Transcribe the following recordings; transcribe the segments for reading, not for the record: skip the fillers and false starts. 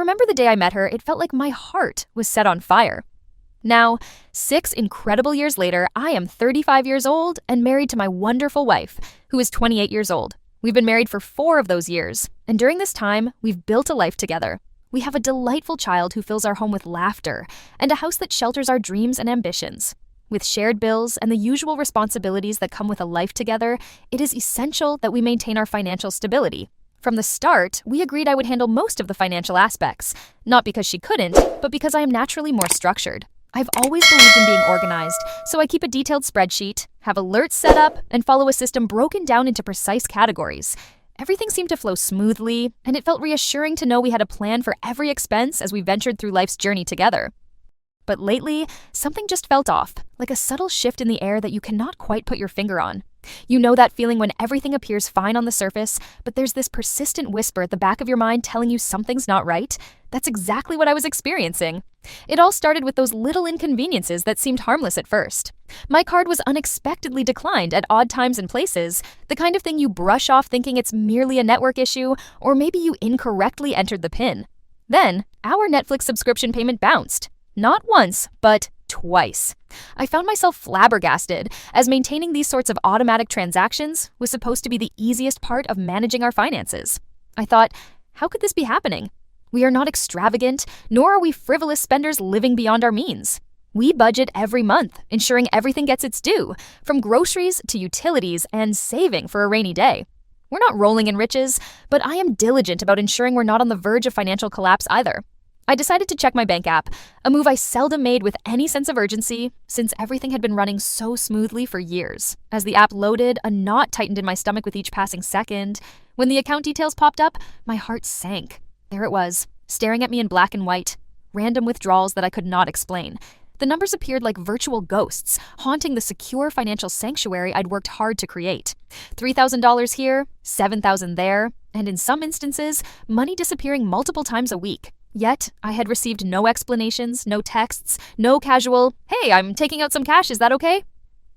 remember the day I met her, it felt like my heart was set on fire. Now, 6 incredible years later, I am 35 years old and married to my wonderful wife, who is 28 years old. We've been married for 4 of those years, and during this time, we've built a life together. We have a delightful child who fills our home with laughter, and a house that shelters our dreams and ambitions. With shared bills and the usual responsibilities that come with a life together, it is essential that we maintain our financial stability. From the start, we agreed I would handle most of the financial aspects, not because she couldn't, but because I am naturally more structured. I've always believed in being organized, so I keep a detailed spreadsheet, have alerts set up, and follow a system broken down into precise categories. Everything seemed to flow smoothly, and it felt reassuring to know we had a plan for every expense as we ventured through life's journey together. But lately, something just felt off, like a subtle shift in the air that you cannot quite put your finger on. You know that feeling when everything appears fine on the surface, but there's this persistent whisper at the back of your mind telling you something's not right? That's exactly what I was experiencing. It all started with those little inconveniences that seemed harmless at first. My card was unexpectedly declined at odd times and places, the kind of thing you brush off thinking it's merely a network issue, or maybe you incorrectly entered the PIN. Then, our Netflix subscription payment bounced. Not once, but twice. I found myself flabbergasted, as maintaining these sorts of automatic transactions was supposed to be the easiest part of managing our finances. I thought, how could this be happening? We are not extravagant, nor are we frivolous spenders living beyond our means. We budget every month, ensuring everything gets its due, from groceries to utilities and saving for a rainy day. We're not rolling in riches, but I am diligent about ensuring we're not on the verge of financial collapse either. I decided to check my bank app, a move I seldom made with any sense of urgency since everything had been running so smoothly for years. As the app loaded, a knot tightened in my stomach with each passing second. When the account details popped up, my heart sank. There it was, staring at me in black and white. Random withdrawals that I could not explain. The numbers appeared like virtual ghosts, haunting the secure financial sanctuary I'd worked hard to create. $3,000 here, $7,000 there, and in some instances, money disappearing multiple times a week. Yet, I had received no explanations, no texts, no casual, "Hey, I'm taking out some cash, is that okay?"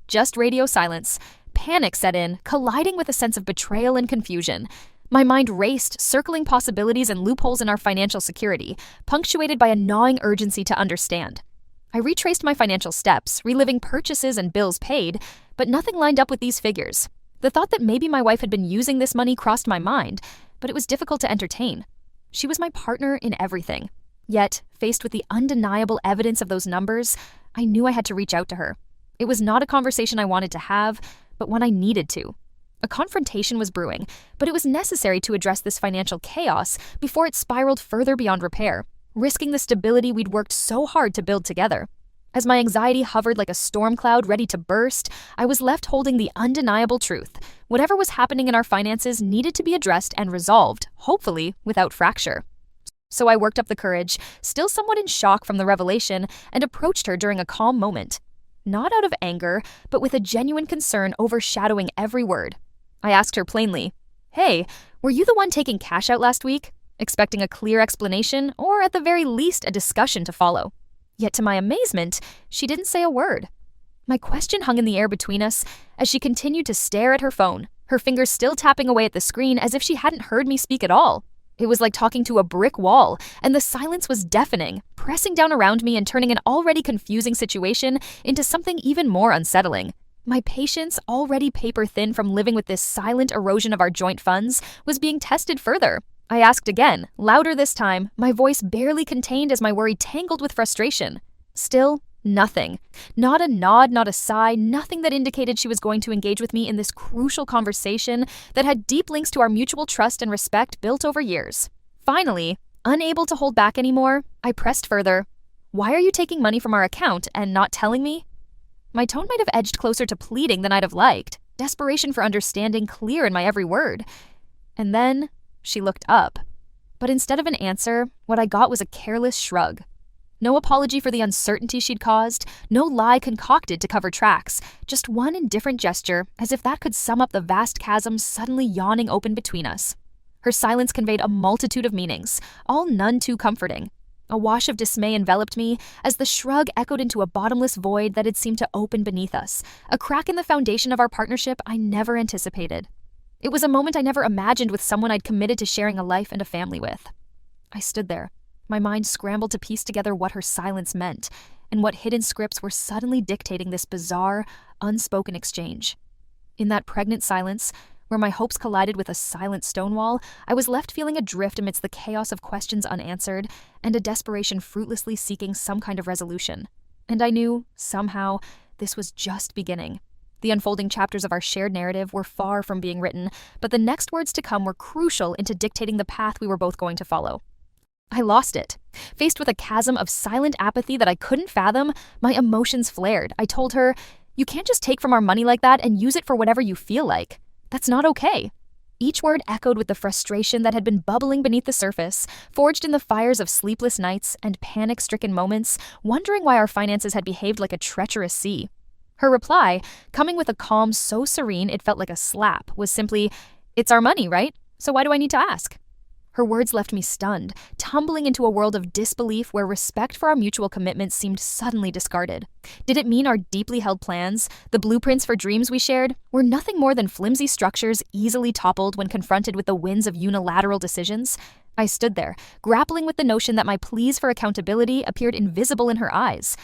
Just radio silence. Panic set in, colliding with a sense of betrayal and confusion. My mind raced, circling possibilities and loopholes in our financial security, punctuated by a gnawing urgency to understand. I retraced my financial steps, reliving purchases and bills paid, but nothing lined up with these figures. The thought that maybe my wife had been using this money crossed my mind, but it was difficult to entertain. She was my partner in everything. Yet, faced with the undeniable evidence of those numbers, I knew I had to reach out to her. It was not a conversation I wanted to have, but one I needed to. A confrontation was brewing, but it was necessary to address this financial chaos before it spiraled further beyond repair, risking the stability we'd worked so hard to build together. As my anxiety hovered like a storm cloud ready to burst, I was left holding the undeniable truth. Whatever was happening in our finances needed to be addressed and resolved, hopefully without fracture. So I worked up the courage, still somewhat in shock from the revelation, and approached her during a calm moment. Not out of anger, but with a genuine concern overshadowing every word. I asked her plainly, "Hey, were you the one taking cash out last week?" Expecting a clear explanation, or at the very least a discussion to follow. Yet to my amazement, she didn't say a word. My question hung in the air between us as she continued to stare at her phone, her fingers still tapping away at the screen as if she hadn't heard me speak at all. It was like talking to a brick wall, and the silence was deafening, pressing down around me and turning an already confusing situation into something even more unsettling. My patience, already paper thin from living with this silent erosion of our joint funds, was being tested further. I asked again, louder this time, my voice barely contained as my worry tangled with frustration. Still, nothing. Not a nod, not a sigh, nothing that indicated she was going to engage with me in this crucial conversation that had deep links to our mutual trust and respect built over years. Finally, unable to hold back anymore, I pressed further. "Why are you taking money from our account and not telling me?" My tone might have edged closer to pleading than I'd have liked, desperation for understanding clear in my every word. And then she looked up. But instead of an answer, what I got was a careless shrug. No apology for the uncertainty she'd caused, no lie concocted to cover tracks, just one indifferent gesture, as if that could sum up the vast chasm suddenly yawning open between us. Her silence conveyed a multitude of meanings, all none too comforting. A wash of dismay enveloped me as the shrug echoed into a bottomless void that had seemed to open beneath us, a crack in the foundation of our partnership I never anticipated. It was a moment I never imagined with someone I'd committed to sharing a life and a family with. I stood there, My mind scrambled to piece together what her silence meant, and what hidden scripts were suddenly dictating this bizarre, unspoken exchange. In that pregnant silence, where my hopes collided with a silent stonewall, I was left feeling adrift amidst the chaos of questions unanswered and a desperation fruitlessly seeking some kind of resolution. And I knew, somehow, this was just beginning. The unfolding chapters of our shared narrative were far from being written, but the next words to come were crucial into dictating the path we were both going to follow. I lost it. Faced with a chasm of silent apathy that I couldn't fathom, my emotions flared. I told her, "You can't just take from our money like that and use it for whatever you feel like. That's not okay." Each word echoed with the frustration that had been bubbling beneath the surface, forged in the fires of sleepless nights and panic-stricken moments, wondering why our finances had behaved like a treacherous sea. Her reply, coming with a calm so serene it felt like a slap, was simply, "It's our money, right? So why do I need to ask?" Her words left me stunned, tumbling into a world of disbelief where respect for our mutual commitments seemed suddenly discarded. Did it mean our deeply held plans, the blueprints for dreams we shared, were nothing more than flimsy structures easily toppled when confronted with the winds of unilateral decisions? I stood there, grappling with the notion that my pleas for accountability appeared invisible in her eyes.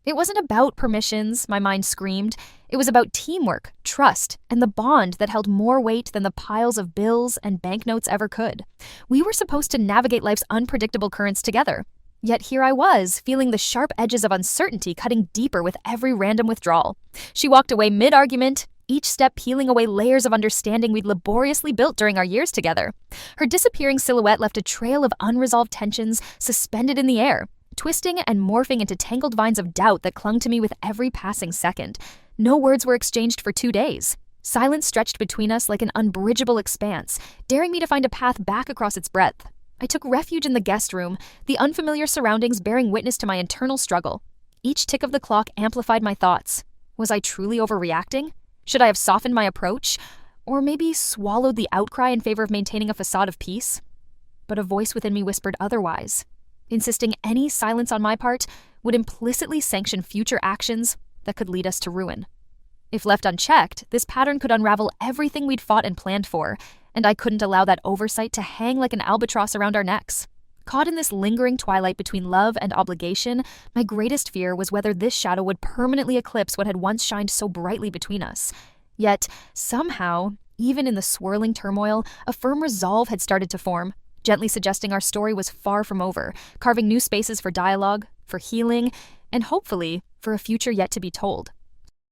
It wasn't about permissions, my mind screamed. It was about teamwork, trust, and the bond that held more weight than the piles of bills and banknotes ever could. We were supposed to navigate life's unpredictable currents together. Yet here I was, feeling the sharp edges of uncertainty cutting deeper with every random withdrawal. She walked away mid-argument, each step peeling away layers of understanding we'd laboriously built during our years together. Her disappearing silhouette left a trail of unresolved tensions suspended in the air, twisting and morphing into tangled vines of doubt that clung to me with every passing second. No words were exchanged for 2 days. Silence stretched between us like an unbridgeable expanse, daring me to find a path back across its breadth. I took refuge in the guest room, the unfamiliar surroundings bearing witness to my internal struggle. Each tick of the clock amplified my thoughts. Was I truly overreacting? Should I have softened my approach? Or maybe swallowed the outcry in favor of maintaining a facade of peace? But a voice within me whispered otherwise, insisting any silence on my part would implicitly sanction future actions that could lead us to ruin. If left unchecked, this pattern could unravel everything we'd fought and planned for, and I couldn't allow that oversight to hang like an albatross around our necks. Caught in this lingering twilight between love and obligation, my greatest fear was whether this shadow would permanently eclipse what had once shined so brightly between us. Yet, somehow, even in the swirling turmoil, a firm resolve had started to form, gently suggesting our story was far from over, carving new spaces for dialogue, for healing, and hopefully, for a future yet to be told.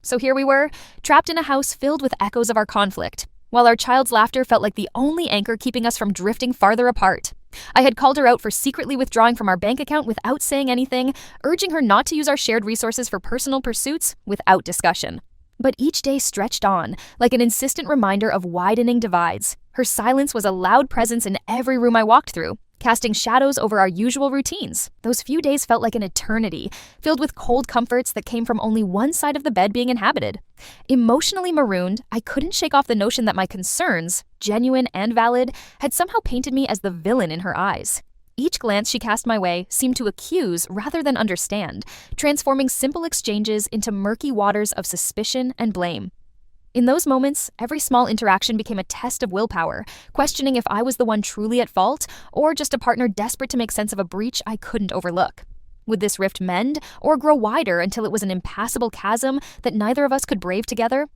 So here we were, trapped in a house filled with echoes of our conflict, while our child's laughter felt like the only anchor keeping us from drifting farther apart. I had called her out for secretly withdrawing from our bank account without saying anything, urging her not to use our shared resources for personal pursuits without discussion. But each day stretched on, like an insistent reminder of widening divides. Her silence was a loud presence in every room I walked through, casting shadows over our usual routines. Those few days felt like an eternity, filled with cold comforts that came from only one side of the bed being inhabited. Emotionally marooned, I couldn't shake off the notion that my concerns, genuine and valid, had somehow painted me as the villain in her eyes. Each glance she cast my way seemed to accuse rather than understand, transforming simple exchanges into murky waters of suspicion and blame. In those moments, every small interaction became a test of willpower, questioning if I was the one truly at fault or just a partner desperate to make sense of a breach I couldn't overlook. Would this rift mend or grow wider until it was an impassable chasm that neither of us could brave together?